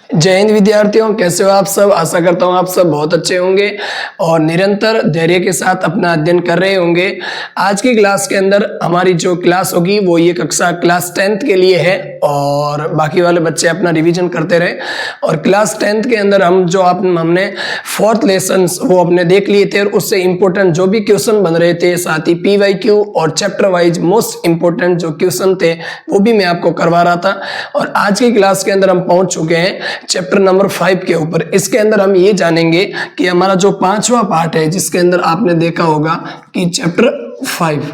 जय हिंद विद्यार्थियों, कैसे हो आप सब। आशा करता हूँ आप सब बहुत अच्छे होंगे और निरंतर धैर्य के साथ अपना अध्ययन कर रहे होंगे। आज की क्लास के अंदर हमारी जो क्लास होगी वो ये कक्षा क्लास 10th के लिए है और बाकी वाले बच्चे अपना रिवीजन करते रहे। और क्लास 10th के अंदर हमने 4th लेसन वो अपने देख लिए थे और उससे इम्पोर्टेंट जो भी क्वेश्चन बन रहे थे, साथ ही PYQ और चैप्टर वाइज मोस्ट इम्पोर्टेंट जो क्वेश्चन थे वो भी मैं आपको करवा रहा था। और आज की क्लास के अंदर हम पहुंच चुके हैं चैप्टर नंबर 5 के ऊपर। इसके अंदर हम ये जानेंगे कि हमारा जो 5वां पार्ट है, जिसके अंदर आपने देखा होगा कि चैप्टर 5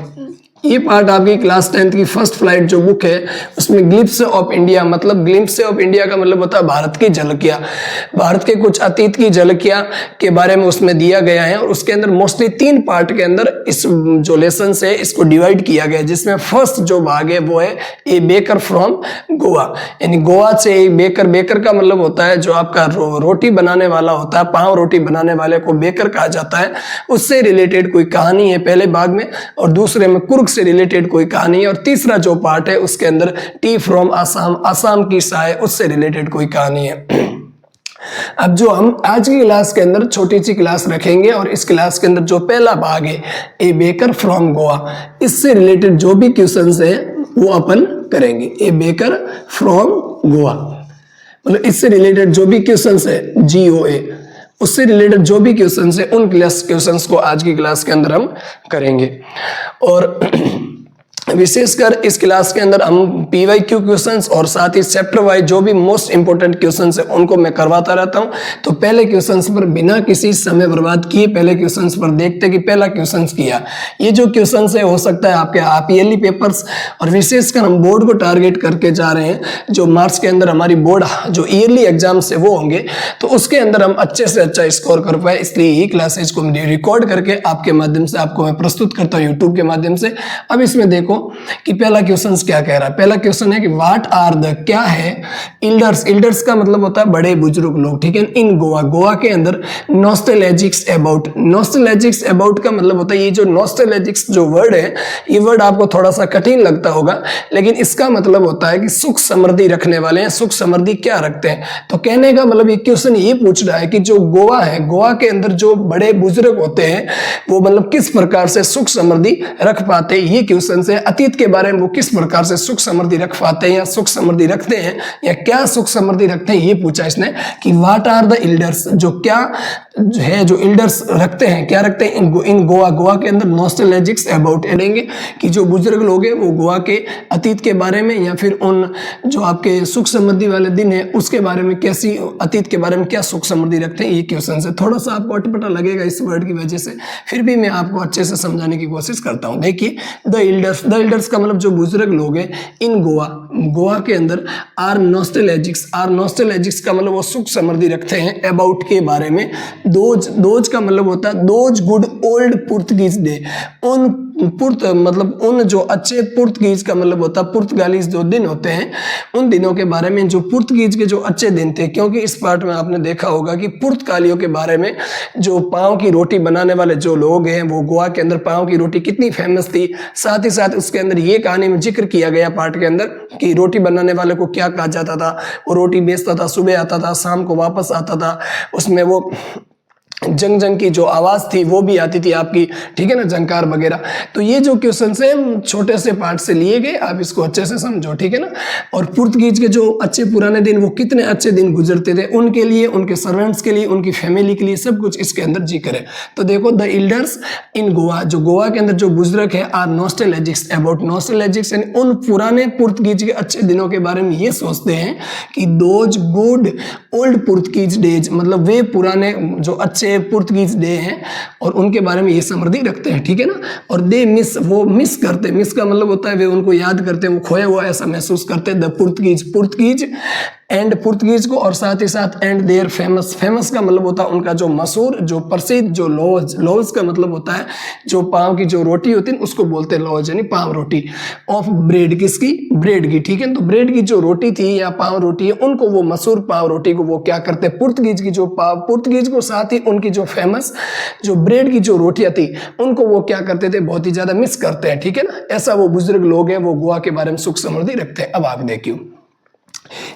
ये पार्ट आपकी क्लास 10th की फर्स्ट फ्लाइट जो बुक है उसमें ग्लिम्प्स ऑफ इंडिया, मतलब ग्लिम्प्स ऑफ इंडिया का मतलब होता है भारत की झलकियां, भारत के कुछ अतीत की झलकियां के बारे में उसमें दिया गया है। और उसके अंदर मोस्टली 3 पार्ट के अंदर इस जो लेसन है इसको डिवाइड किया गया है, जिसमें फर्स्ट जो भाग है वो है ए बेकर फ्रॉम गोवा, यानी गोवा से एक बेकर। बेकर का मतलब होता है जो आपका रोटी बनाने वाला होता है, पाव रोटी बनाने वाले को बेकर कहा जाता है। उससे रिलेटेड कोई कहानी है पहले भाग में, और दूसरे में कुर्ग से रिलेटेड कोई कहानी है, और तीसरा जो पार्ट है उसके अंदर टी फ्रॉम आसाम, आसाम की चाय, उससे रिलेटेड कोई कहानी है। अब जो हम आज की क्लास के अंदर छोटी सी क्लास रखेंगे और इस क्लास के अंदर जो पहला भाग है ए बेकर फ्रॉम गोवा, इससे रिलेटेड जो भी क्वेश्चंस है वो अपन करेंगे। ए बेकर फ्रॉम गोवा मतलब इससे रिलेटेड जो भी क्वेश्चंस है GOA, उससे रिलेटेड जो भी क्वेश्चंस है उन क्वेश्चंस को आज की क्लास के अंदर हम करेंगे। और विशेषकर इस क्लास के अंदर हम PYQ क्वेश्चंस और साथ ही चैप्टर वाइज जो भी मोस्ट इंपोर्टेंट क्वेश्चंस है उनको मैं करवाता रहता हूं। तो पहले क्वेश्चंस पर बिना किसी समय बर्बाद किए पहले क्वेश्चंस पर देखते कि पहला क्वेश्चंस किया। ये जो क्वेश्चंस है हो सकता है आपके आप ईयरली पेपर्स, और विशेषकर हम बोर्ड को टारगेट करके जा रहे हैं। जो मार्च के अंदर हमारी बोर्ड जो ईयरली एग्जाम्स है वो होंगे, तो उसके अंदर हम अच्छे से अच्छा स्कोर कर पाए, इसलिए ये क्लासेज को रिकॉर्ड करके आपके माध्यम से आपको मैं प्रस्तुत करता हूँ यूट्यूब के माध्यम से। अब इसमें देखो कि पहला क्वेश्चन क्या कह रहा है। पहला क्वेश्चन है कि व्हाट आर द, क्या है इल्डर्स। इल्डर्स का मतलब होता है बड़े बुजुर्ग लोग, ठीक है। इन गोवा, गोवा के अंदर नॉस्टैल्जिक्स अबाउट, नॉस्टैल्जिक्स अबाउट का मतलब होता है, ये जो नॉस्टैल्जिक्स जो वर्ड है ये वर्ड आपको थोड़ा सा कठिन लगता होगा, लेकिन इसका मतलब होता है कि सुख समृद्धि रखने वाले हैं। सुख समृद्धि क्या रखते हैं, तो कहने का मतलब ये क्वेश्चन ये पूछ रहा है कि जो गोवा है, गोवा के अंदर जो बड़े बुजुर्ग होते हैं वो मतलब किस प्रकार से सुख समृद्धि रख पाते हैं। ये क्वेश्चन है अतीत के बारे में, वो किस प्रकार से सुख समृद्धि रख पाते हैं या सुख समृद्धि रखते हैं या क्या सुख समृद्धि रखते हैं, ये पूछा इसने कि व्हाट आर द इल्डर्स, जो क्या है जो इल्डर्स रखते हैं, क्या रखते हैं इन गोवा, गोवा के अंदर नॉस्टैल्जिक्स अबाउट लेंगे कि जो बुजुर्ग लोग हैं वो गोवा के अतीत के बारे में या फिर उन जो आपके सुख समृद्धि वाले दिन है उसके बारे में, कैसी अतीत के बारे में क्या सुख समृद्धि रखते हैं। ये क्वेश्चन है, थोड़ा सा आपको अटपटा लगेगा इस वर्ड की वजह से, फिर भी मैं आपको अच्छे से समझाने की कोशिश करता हूँ। देखिए द इल्डर्स, द इल्डर्स का मतलब जो बुजुर्ग लोग हैं इन गोवा, गोवा के अंदर आर नॉस्टैल्जिक्स, आर नॉस्टैल्जिक्स का मतलब वो सुख समृद्धि रखते हैं अबाउट के बारे में। दोज, दोज का मतलब होता है those good old Portuguese day, उन मतलब उन जो अच्छे पुर्तगीज का मतलब होता है पुर्तगालीज जो दिन होते हैं उन दिनों के बारे में, जो पुर्तगीज के जो अच्छे दिन थे। क्योंकि इस पार्ट में आपने देखा होगा कि पुर्तगालियों के बारे में, जो पाव की रोटी बनाने वाले जो लोग हैं वो गोवा के अंदर पाव की रोटी कितनी फेमस थी। साथ ही साथ उसके अंदर ये कहानी में जिक्र किया गया पार्ट के अंदर कि रोटी बनाने वाले को क्या कहा जाता था। वो रोटी बेचता था, सुबह आता था, शाम को वापस आता था, उसमें वो जंग जंग की जो आवाज थी वो भी आती थी आपकी, ठीक है ना, जंकार वगैरह। तो ये जो क्वेश्चन है छोटे से पार्ट से लिए गए, आप इसको अच्छे से समझो, ठीक है ना। और पुर्तगीज के जो अच्छे पुराने दिन, वो कितने अच्छे दिन गुजरते थे उनके लिए, उनके सर्वेंट्स के लिए, उनकी फैमिली के लिए, सब कुछ इसके अंदर जिक्र है। तो देखो द इल्डर्स इन गोवा, जो गोवा के अंदर जो बुजुर्ग है आर नॉस्टैल्जिक्स अबाउट, नॉस्टैल्जिक्स यानी उन पुराने पुर्तगीज के अच्छे दिनों के बारे में ये सोचते हैं कि those good old Portuguese days, मतलब वे पुराने जो अच्छे पुर्तगीज डे हैं और उनके बारे में ये समृद्धि रखते हैं, ठीक है ना। और दे मिस, वो मिस करते, मिस का मतलब होता है वे उनको याद करते हैं, वो खोया हुआ ऐसा महसूस करते हैं। The Portuguese, Portuguese and Portuguese को, और साथ ही साथ एंड देयर फेमस, फेमस का मतलब होता है उनका जो मशहूर, जो प्रसिद्ध, जो लॉज, लॉज का मतलब होता है जो पाव की जो रोटी होती है उसको बोलते हैं लॉज, यानी पाव रोटी। ऑफ ब्रेड, किसकी, ब्रेड की, ठीक है। तो ब्रेड की जो रोटी थी या पाव रोटी है उनको, वो मशहूर पाव रोटी को वो क्या करते हैं, पुर्तगीज की जो पाव, पुर्तगीज को साथ ही उनकी जो फेमस जो ब्रेड की जो रोटियां थी उनको वो क्या करते थे, बहुत ही ज्यादा मिस करते हैं, ठीक है ना। ऐसा वो बुजुर्ग लोग हैं, वो गोवा के बारे में सुख समृद्धि रखते हैं। अब आगे देखिए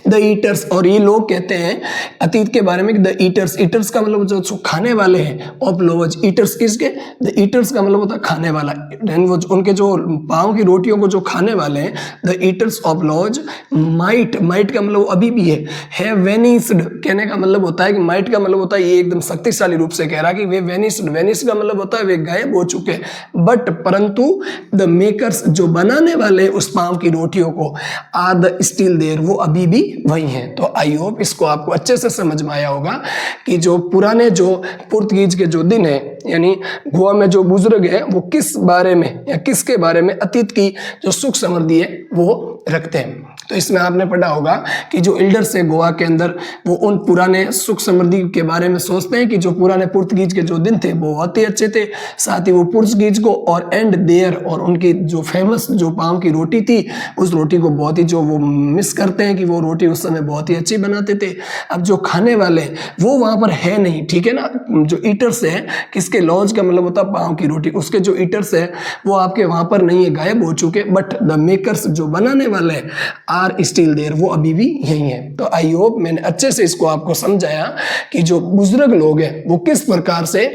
द ईटर्स, और ये लोग कहते हैं अतीत के बारे में द ईटर्स, ईटर्स का मतलब जो खाने वाले हैं, ऑफ लोवज, ईटर्स किसके, द ईटर्स का मतलब होता है खाने वाला, वो उनके जो पाँव की रोटियों को जो खाने वाले हैं, the eaters of laws might, might का मतलब अभी भी है वेनिस्ड, कहने का मतलब होता है कि माइट का मतलब होता है ये एकदम शक्तिशाली रूप से कह रहा है कि वे वेनिस्ड, वेनिस्ड का मतलब होता है वे गायब हो चुके, बट परंतु द मेकर्स, जो बनाने वाले उस पाँव की रोटियों को, आर द स्टिल देयर, वो अभी भी वही हैं। तो आई होप इसको आपको अच्छे से समझ में आया होगा कि जो पुराने जो पुर्तगीज के जो दिन है, यानी गोवा में जो बुजुर्ग है वो किस बारे में या किसके बारे में अतीत की जो सुख समृद्धि है वो रखते हैं। तो इसमें आपने पढ़ा होगा कि जो एल्डर्स है गोवा के अंदर, वो उन पुराने सुख समृद्धि के बारे में सोचते हैं कि जो पुराने पुर्तगीज के जो दिन थे वो बहुत ही अच्छे थे, साथ ही वो पुर्तगीज को और एंड देयर, और उनकी जो फेमस जो पाँव की रोटी थी उस रोटी को बहुत ही जो वो मिस करते हैं कि वो रोटी उस समय बहुत ही अच्छी बनाते थे। अब जो खाने वाले वो वहाँ पर है नहीं, ठीक है ना, जो ईटर्स है, किसके, लॉज का मतलब होता है पाँव की रोटी, उसके जो ईटर्स है वो आपके वहाँ पर नहीं है, गायब हो चुके, बट द मेकर्स, जो बनाने वाले हैं, आर स्टिल देयर, वो अभी भी यही है। तो आई होप मैंने अच्छे से इसको आपको समझाया कि जो बुजुर्ग लोग हैं वो किस प्रकार से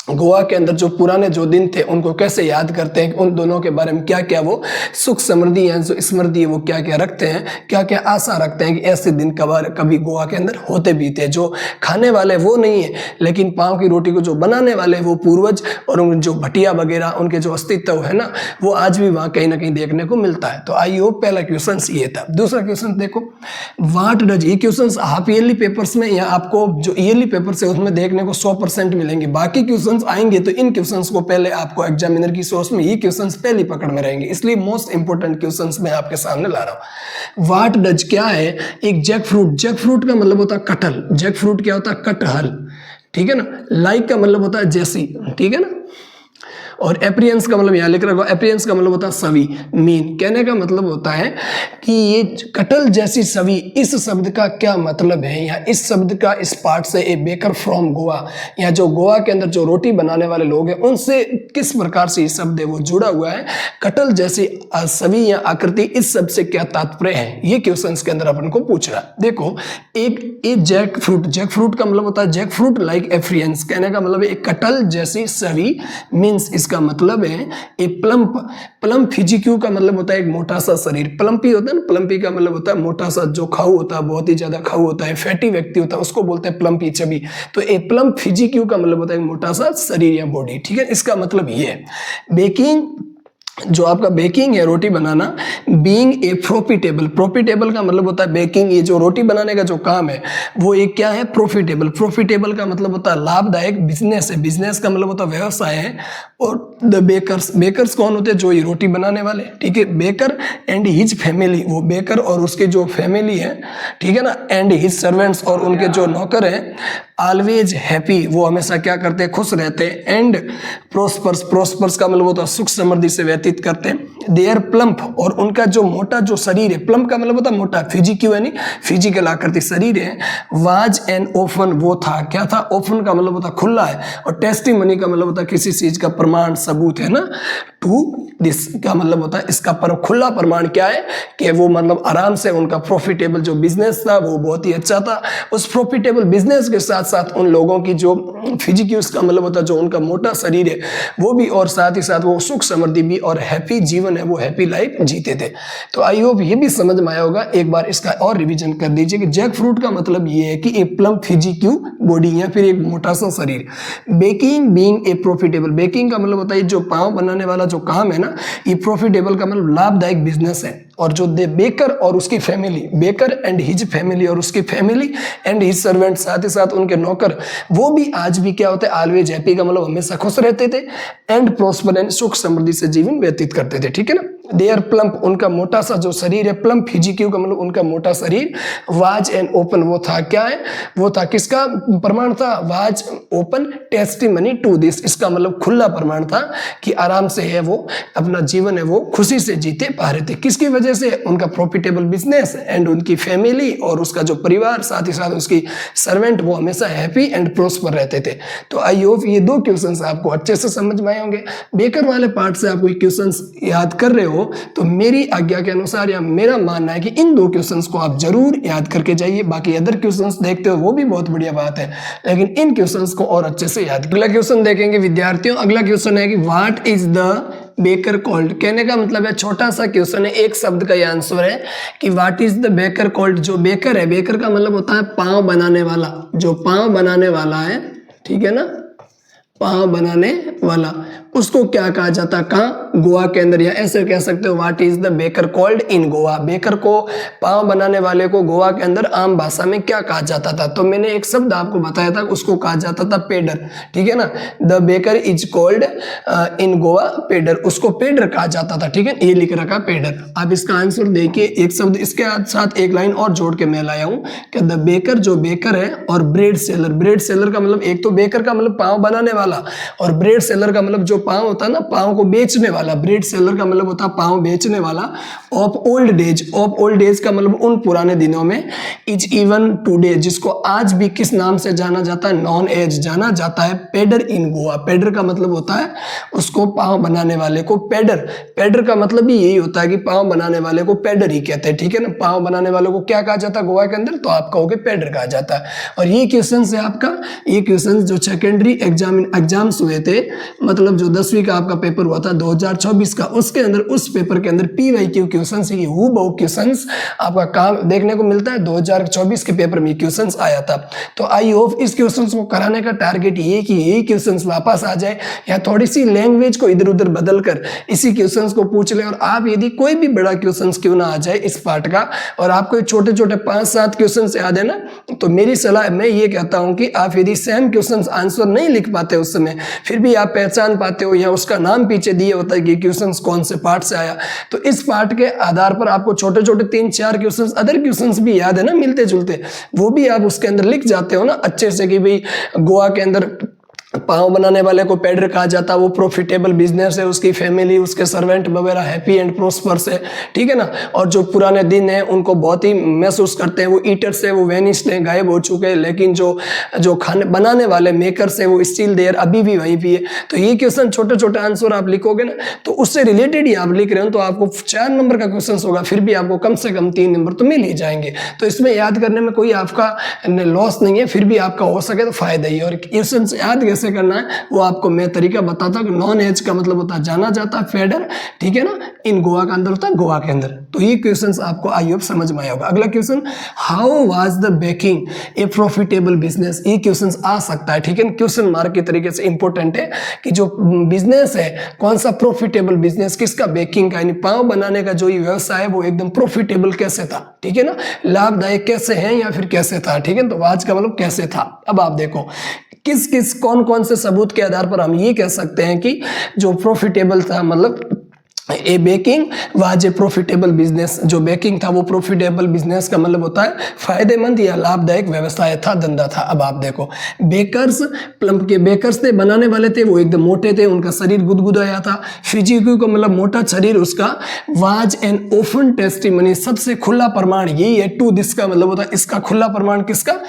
गोवा के अंदर जो पुराने जो दिन थे उनको कैसे याद करते हैं, उन दोनों के बारे में क्या क्या वो सुख समृद्धि है, जो स्मृति है वो क्या क्या रखते हैं, क्या क्या आशा रखते हैं कि ऐसे दिन कभी गोवा के अंदर होते भी थे। जो खाने वाले वो नहीं है, लेकिन पाँव की रोटी को जो बनाने वाले वो पूर्वज, और उन जो भटिया वगैरह उनके जो अस्तित्व है ना, वो आज भी वहाँ कहीं ना कहीं देखने को मिलता है। तो आई होप पहला क्वेश्चन ये था। दूसरा क्वेश्चन देखो, वाट डज, ये क्वेश्चन हाफ ईयरली पेपर्स में या आपको जो ईयरली पेपर्स है उसमें देखने को 100% मिलेंगे, बाकी क्वेश्चन आएंगे तो इन क्वेश्चंस को पहले आपको एग्जामिनर की सोच में ये क्वेश्चंस पहली पकड़ में रहेंगे, इसलिए मोस्ट इंपोर्टेंट क्वेश्चंस मैं आपके सामने ला रहा हूं। व्हाट डज क्या है, एक जैक फ्रूट, जैक फ्रूट का मतलब होता है कटहल, जैक फ्रूट क्या होता है, कटहल, ठीक है ना, लाइक का मतलब होता है जैसी, ठीक है ना, और एप्रियंस का मतलब यहाँ लिख रखा, एप्रियंस का मतलब होता है सवी, मीन, कहने का मतलब होता है कि ये कटल जैसी सवी, इस शब्द का क्या मतलब है, या इस शब्द का इस पार्ट से ए बेकर फ्रॉम गोवा, या जो गोवा के अंदर जो रोटी बनाने वाले लोग हैं उनसे किस प्रकार से ये शब्द है वो जुड़ा हुआ है, कटल जैसी सवी या आकृति, इस शब्द से क्या तात्पर्य है, ये क्वेश्चन के अंदर अपन को पूछ रहा है। देखो एक जैक फ्रूट, जैक फ्रूट का मतलब होता है जैक फ्रूट लाइक एप्रियंस, कहने का मतलब है एक कटल जैसी सवी, मीन्स इसका मतलब है ए प्लम्प, प्लम्प फिजिक्यू का मतलब होता है एक मोटा सा शरीर, प्लम्पी होता है ना, प्लम्पी का मतलब होता है मोटा सा, जो खाऊ होता है, बहुत ही ज्यादा खाऊ होता है, फैटी व्यक्ति होता है, उसको बोलते हैं प्लम्पी चबी। तो ए प्लम्प फिजिक्यू का मतलब होता है मोटा सा शरीर या बॉडी, ठीक है, इसका मतलब ये है। बेकिंग, जो आपका बेकिंग है रोटी बनाना, बीइंग ए प्रॉफिटेबल, प्रॉफिटेबल का मतलब होता है बेकिंग, ये जो रोटी बनाने का जो काम है वो एक क्या है, प्रॉफिटेबल, प्रॉफिटेबल का मतलब होता है लाभदायक, बिजनेस है, बिजनेस का मतलब होता है व्यवसाय है। और द बेकर्स, बेकर्स कौन होते हैं, जो ये रोटी बनाने वाले, ठीक है, बेकर एंड हिज फैमिली, वो बेकर और उसके जो फैमिली है, ठीक है ना, एंड हिज सर्वेंट्स, और उनके जो नौकर हैं, ऑलवेज हैप्पी, वो हमेशा क्या करते हैं, खुश रहते हैं, एंड प्रोस्पर्स, प्रोस्पर्स का मतलब होता है सुख समृद्धि से व्यतीत करते हैं, देयर प्लम्प, और उनका जो मोटा जो शरीर है, प्लम्प का मतलब होता है मोटा, फिजिक्यू यानी फिजिकल आकृति शरीर है, वाज एंड ओपन, वो था, क्या था, ओपन का मतलब होता है खुला है, और टेस्टिमनी का मतलब होता है किसी चीज का प्रमाण, सबूत है ना, टू दिस का मतलब होता है इसका खुला प्रमाण क्या है कि वो मतलब आराम से उनका प्रॉफिटेबल जो बिजनेस था वो बहुत ही अच्छा था, उस प्रॉफिटेबल बिजनेस के साथ साथ उन लोगों की जो फिजिक्यूस का मतलब होता है जो उनका मोटा शरीर है वो भी, और साथ ही साथ वो सुख समृद्धि भी और हैप्पी जीवन है, वो हैप्पी लाइफ जीते थे। तो आई होप ये भी समझ में आया होगा, एक बार इसका और रिवीजन कर दीजिए कि जैक फ्रूट का मतलब ये है कि एक प्लम्प फिजिक्यू बॉडी या फिर एक मोटा सा शरीर, baking being a profitable, baking का मतलब होता है जो पाँव बनाने वाला जो काम है ना, ये प्रॉफिटेबल का मतलब लाभदायक बिजनेस है, और जो दे बेकर और उसकी family, baker and his family और उसकी फैमिली एंड हिज सर्वेंट, साथ ही साथ उनके नौकर, वो भी आज भी क्या होते हैं, ऑलवेज हैप्पी का मतलब हमेशा खुश रहते थे, एंड प्रोस्पर एंड सुख समृद्धि से जीवन व्यतीत करते थे, ठीक है ना। देयर प्लम्प, उनका मोटा सा जो शरीर है, प्लम्प फिजिक्यू का मतलब उनका मोटा शरीर, वाज एंड ओपन, वो था क्या है, वो था किसका प्रमाण था, was open testimony to this, इसका मतलब खुला प्रमाण था कि आराम से है वो अपना जीवन है वो खुशी से जीते पा रहे थे, किसकी वजह से, उनका प्रॉफिटेबल बिजनेस एंड उनकी फैमिली और उसका जो परिवार, साथ ही साथ उसकी सर्वेंट, वो हमेशा हैप्पी एंड प्रोस्पर रहते थे। तो आई होप ये दो क्वेश्चंस आपको अच्छे से समझ में आए होंगे। बेकर वाले पार्ट से आपको क्वेश्चंस याद कर रहे हो हो तो मेरी आज्ञा के अनुसार या मेरा मानना है कि इन 2 क्वेश्चंस को आप जरूर याद करके जाइए। बाकी अदर क्वेश्चंस देखते हो वो भी बहुत बढ़िया बात है, लेकिन इन क्वेश्चंस को और अच्छे से याद। अगला क्वेश्चन देखेंगे विद्यार्थियों। अगला क्वेश्चन है कि what is the baker called. कहने का मतलब है, छोटा सा क्वेश्चन है, एक शब्द का ये आंसर है कि what is the baker called. जो बेकर है, बेकर का मतलब होता है पांव बनाने वाला, जो पांव बनाने वाला है, ठीक है ना, पांव बनाने वाला, उसको क्या कहा जाता है, कहाँ, गोवा के अंदर। या ऐसे कह सकते हो what is the baker called in Goa. Baker को, पांव बनाने वाले को गोवा के अंदर आम भाषा में क्या कहा जाता था। तो मैंने एक शब्द आपको बताया था, उसको कहा जाता था पेडर, ठीक है ना। The baker is called in Goa पेडर, उसको पेडर कहा जाता था, ठीक है, ये लिख रखा पेडर। आप इसका आंसर देखिए, एक शब्द इसके साथ एक लाइन और जोड़ के मैं लाया हूं कि द बेकर, जो बेकर है, और ब्रेड सेलर। ब्रेड सेलर का मतलब, एक तो बेकर का मतलब पांव बनाने वाला, और ब्रेड सेलर का मतलब जो पांव होता है ना, पांव को बेचने वाला। ब्रेड सेलर का मतलब होता है पांव बेचने वाला। Of old days, of old days का मतलब उन पुराने दिनों में। इज इवन टुडे, जिसको आज भी किस नाम से जाना जाता है, नॉन एज जाना जाता है पेडर इन गोवा। पेडर का मतलब होता है उसको, पांव बनाने वाले को पेडर। पेडर का मतलब भी यही होता है कि पांव बनाने वाले को पेडर ही कहते हैं, ठीक है ना। पांव बनाने वाले को क्या कहा जाता है गोवा के अंदर, तो आप कहोगे पेडर कहा जाता है। और ये क्वेश्चन है आपका, ये क्वेश्चन जो सेकेंडरी एग्जाम्स हुए थे, मतलब जो 10वीं का आपका पेपर हुआ था 2024 का, उसके अंदर, उस पेपर के अंदर PYQ क्वेश्चन से हूबहू क्वेश्चंस आपका काम देखने को मिलता है। 2024 के पेपर में क्वेश्चंस आया था। तो आई होप इस क्वेश्चंस को कराने का टारगेट ये कि यही क्वेश्चंस वापस आ जाए, या थोड़ी सी लैंग्वेज को इधर उधर बदल कर इसी क्वेश्चंस को पूछ ले। और आप यदि कोई भी बड़ा क्वेश्चंस क्यों ना आ जाए इस पार्ट का, और आपको छोटे छोटे 5-7 क्वेश्चंस याद है ना, तो मेरी सलाह, मैं ये कहता हूं कि आप यदि सेम क्वेश्चंस आंसर नहीं लिख पाते उस समय, फिर भी आप पहचान पाते हो या उसका नाम पीछे दिए होता है कि क्वेश्चंस कौन से पार्ट से आया, तो इस पार्ट के आधार पर आपको छोटे छोटे 3-4 क्वेश्चंस, अदर क्वेश्चंस भी याद है ना, मिलते जुलते, वो भी आप उसके अंदर लिख जाते हो ना अच्छे से कि भाई गोवा के अंदर पांव बनाने वाले को पेडर कहा जाता है, वो प्रॉफिटेबल बिजनेस है, उसकी फैमिली, उसके सर्वेंट वगैरह हैप्पी एंड प्रोस्पर्स है, ठीक है ना। और जो पुराने दिन है उनको बहुत ही महसूस करते हैं, वो ईटर्स है वो वेनिस्ड है, गायब हो चुके हैं, लेकिन जो खाने बनाने वाले मेकर्स है वो स्टिल देयर, अभी भी वहीं भी है। तो ये क्वेश्चन छोटे छोटे आंसर आप लिखोगे ना, तो उससे रिलेटेड ही आप लिख रहे हो, तो आपको 4 नंबर का क्वेश्चन होगा, फिर भी आपको कम से कम 3 नंबर तो मिल ही जाएंगे। तो इसमें याद करने में कोई आपका लॉस नहीं है, फिर भी आपका हो सके तो फायदा ही है। और क्वेश्चन याद कैसे करना है वो आपको मैं तरीका बताता हूं। नॉन एज का मतलब होता है जाना जाता है, फेडर, ठीक है ना, इन गोवा का अंदर होता है गोवा के अंदर। तो ये क्वेश्चंस आपको आई होप समझ में आया होगा। अगला question, how was the baking A profitable business. ये क्वेश्चंस आ सकता है, ठीक है, क्वेश्चन मार्क के तरीके से इंपॉर्टेंट है कि जो बिजनेस है कौन सा प्रॉफिटेबल बिजनेस, किसका, बेकिंग का, यानी पाव बनाने का जो ये व्यवसाय है वो एकदम प्रॉफिटेबल कैसे था, ठीक है ना, लाभदायक कैसे है या फिर कैसे था, ठीक है। तो आज का मतलब कैसे था। अब आप देखो किस किस कौन कौन से सबूत के आधार पर हम ये कह सकते हैं कि जो प्रॉफिटेबल था, मतलब a baking was a profitable business. जो बेकिंग था वो प्रॉफिटेबल बिजनेस का मतलब होता है फायदेमंद या लाभदायक व्यवसाय था, धंधा था। अब आप देखो बेकर्स, प्लम के बेकर्स थे, बनाने वाले थे, वो एकदम मोटे थे, उनका शरीर गुदगुदाया था। फिजिकल को मतलब मोटा शरीर उसका। वाज एन ओपन टेस्टिमनी, सबसे खुला प्रमाण यही है। टू दिस का मतलब होता है इसका खुला प्रमाण, किसका,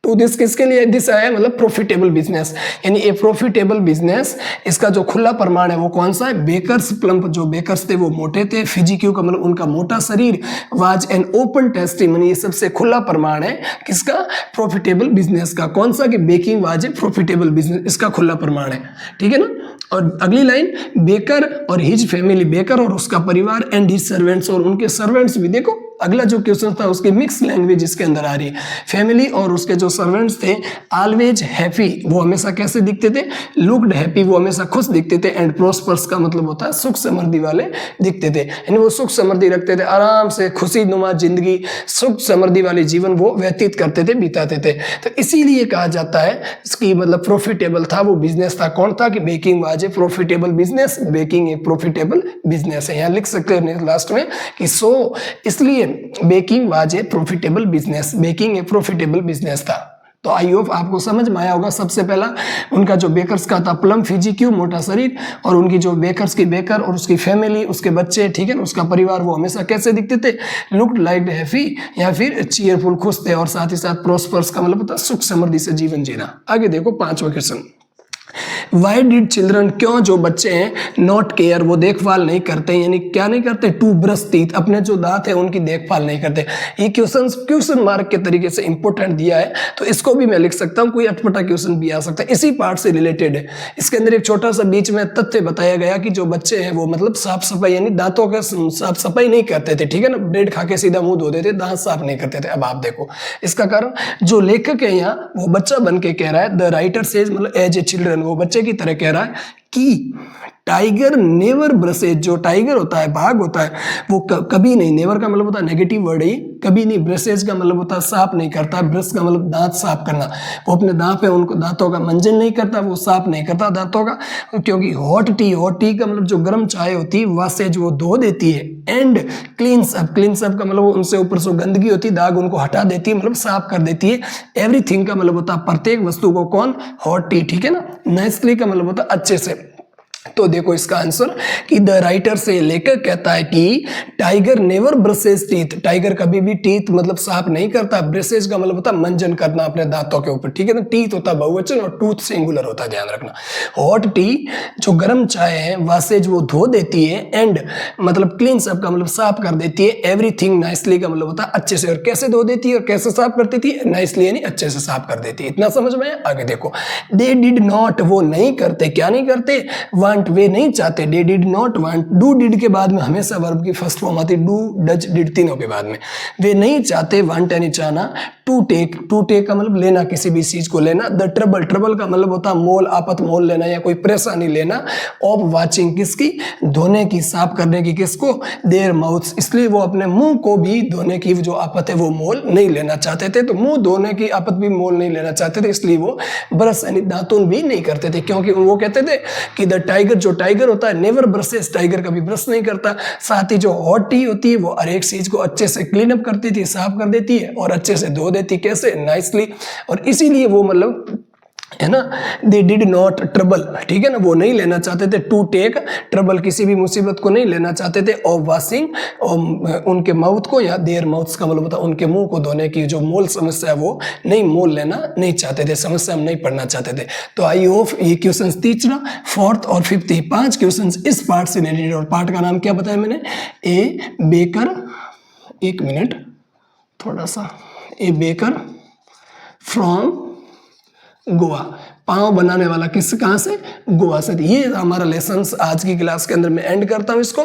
टू दिस, किसके लिए दिस आया, मतलब प्रॉफिटेबल बिजनेस, यानी ए प्रॉफिटेबल बिजनेस, इसका जो खुला प्रमाण है वो कौन सा है, बेकर्स प्लम्प, जो बेकर्स थे वो मोटे थे, फिजिक्यू का मतलब उनका मोटा शरीर, वाज एन ओपन टेस्टिमनी, ये सबसे खुला प्रमाण है किसका, प्रॉफिटेबल बिजनेस का। कौन सा, कि baking was a profitable business, इसका खुला प्रमाण है, ठीक है ना। और अगली लाइन, बेकर और हिज फैमिली, बेकर और उसका परिवार, एंड हिज सर्वेंट्स, और उनके सर्वेंट्स भी। देखो अगला जो क्वेश्चन था उसकी मिक्स लैंग्वेज इसके अंदर आ रही है। फैमिली और उसके जो सर्वेंट्स थे, ऑलवेज हैप्पी, वो हमेशा कैसे दिखते थे, लुक्ड हैप्पी, वो हमेशा खुश दिखते थे, एंड प्रोस्पर्स का मतलब होता है सुख समृद्धि वाले दिखते थे, यानी वो सुख समृद्धि रखते थे, आराम से खुशी नुमा जिंदगी, सुख समृद्धि वाली जीवन वो व्यतीत करते थे, बिताते थे। तो इसीलिए कहा जाता है इसकी मतलब प्रॉफिटेबल था वो बिजनेस था। कौन था, कि baking was a profitable business, baking एक प्रॉफिटेबल बिजनेस है। यहाँ लिख सकते हैं लास्ट में कि सो, इसलिए baking was a profitable business, baking A profitable business था। तो आई होप आपको समझ में आया होगा। सबसे पहला उनका जो बेकर्स का था, प्लम, फिजिक्यू, मोटा शरीर, और उनकी जो बेकर्स की बेकर और उसकी फैमिली, उसके बच्चे, ठीक है ना, उसका परिवार, वो हमेशा कैसे दिखते थे, लुक्ड लाइक हैप्पी, या फिर चीयरफुल, खुश थे, और साथ ही साथ प्रोस्पर्स का मतलब होता है सुख समृद्धि से जीवन जीना। आगे देखो 5वां क्वेश्चन, वाई डिड चिल्ड्रन, क्यों जो बच्चे हैं नॉट केयर, वो देखभाल नहीं करते, यानी क्या नहीं करते, टू ब्रश टीथ, अपने जो दांत है उनकी देखभाल नहीं करते। ये क्वेश्चन मार्क के तरीके से इंपॉर्टेंट दिया है, तो इसको भी मैं लिख सकता हूँ, कोई अटपटा क्वेश्चन भी आ सकता है, इसी पार्ट से रिलेटेड है। इसके अंदर एक छोटा सा बीच में तथ्य बताया गया कि जो बच्चे हैं वो मतलब साफ सफाई यानी दांतों का साफ सफाई नहीं करते थे, ठीक है ना, ब्रेड खा के सीधा मुंह धो देते, दांत साफ नहीं करते थे। अब आप देखो इसका कारण, जो लेखक है यहाँ वो बच्चा बन के कह रहा है, द राइटर सेज मतलब एज ए चिल्ड्रन, वो बच्चे की तरह कह रहा है कि टाइगर नेवर ब्रशेज, जो टाइगर होता है, बाघ होता है, वो कभी नहीं, नेवर का मतलब होता है नेगेटिव वर्ड है, कभी नहीं, ब्रशेज का मतलब होता है साफ नहीं करता, ब्रश का मतलब दांत साफ करना, वो अपने दांत पे उनको दांतों का मंजन नहीं करता, वो साफ नहीं करता दांतों का, क्योंकि हॉट टी का मतलब जो गर्म चाय होती है वासेज वो धो देती है, एंड क्लीन्स अप का मतलब उनसे ऊपर से गंदगी होती है, दाग उनको हटा देती है, मतलब साफ कर देती है। एवरीथिंग का मतलब होता है प्रत्येक वस्तु को, कौन, हॉट टी, ठीक है ना। नाइसली का मतलब होता है अच्छे से। तो देखो इसका आंसर कि द राइटर से, लेखक कहता है कि tiger never brushes teeth, tiger कभी भी टीथ मतलब साफ नहीं करता, ब्रशेज का मतलब होता है मंजन करना अपने दांतों के ऊपर, ठीक है ना, टीथ होता है बहुवचन और टूथ सिंगुलर होता है, ध्यान रखना। हॉट टी जो गर्म चाय है, वासेज वो धो देती है, एंड मतलब क्लीन्स अप का मतलब साफ कर देती है, एवरीथिंग नाइसली का मतलब होता है अच्छे से, और कैसे धो देती है और कैसे साफ कर देती है, नाइसली यानी अच्छे से साफ कर देती है। इतना समझ में आया? आगे देखो, दे डिड नॉट, वो नहीं करते, क्या नहीं करते, वांट, वे नहीं चाहते, they did not want, do did के बाद में हमेशा वर्ब की फर्स्ट फॉर्म आती है, डू डज डिड तीनों के बाद में, वे नहीं चाहते, वांट यानी चाहना, टू टेक का मतलब लेना, किसी भी चीज को लेना, द ट्रबल का मतलब होता है मोल, आफत मोल लेना या कोई परेशानी लेना, ऑफ वाचिंग किसकी, धोने की, साफ करने की, किसको, देयर माउथ, इसलिए वो अपने मुंह को भी धोने की जो आफत है वो मोल नहीं लेना चाहते थे, तो मुंह धोने की आफत भी मोल नहीं लेना चाहते थे, इसलिए वो ब्रश यानी दातुन भी नहीं करते थे, क्योंकि वो कहते थे कि द टाइगर, जो टाइगर होता है नेवर ब्रशेस, टाइगर कभी ब्रश नहीं करता, साथ ही जो हॉट टी होती है वो हर एक चीज को अच्छे से क्लीन अप करती थी, साफ कर देती है और अच्छे से धो देती, कैसे, नाइसली, और इसीलिए वो मतलब है ना, दे डिड नॉट ट्रबल, ठीक है ना, वो नहीं लेना चाहते थे, टू टेक ट्रबल, किसी भी मुसीबत को नहीं लेना चाहते थे, ऑफ वाशिंग, उनके माउथ को, या देयर माउथ्स का मतलब होता है उनके मुंह को धोने की जो मोल समस्या है वो नहीं मोल लेना नहीं चाहते थे, समस्या हम नहीं पढ़ना चाहते थे। तो आई होप ये क्वेश्चन तीसरा, फोर्थ और फिफ्थ, 5 क्वेश्चन इस पार्ट से रिलेटेड, और पार्ट का नाम क्या बताया मैंने, ए बेकर, एक मिनट थोड़ा सा, ए बेकर फ्रॉम गोवा, पाव बनाने वाला किस, कहां से, गोवा से। ये हमारा लेसन आज की क्लास के अंदर मैं एंड करता हूं इसको।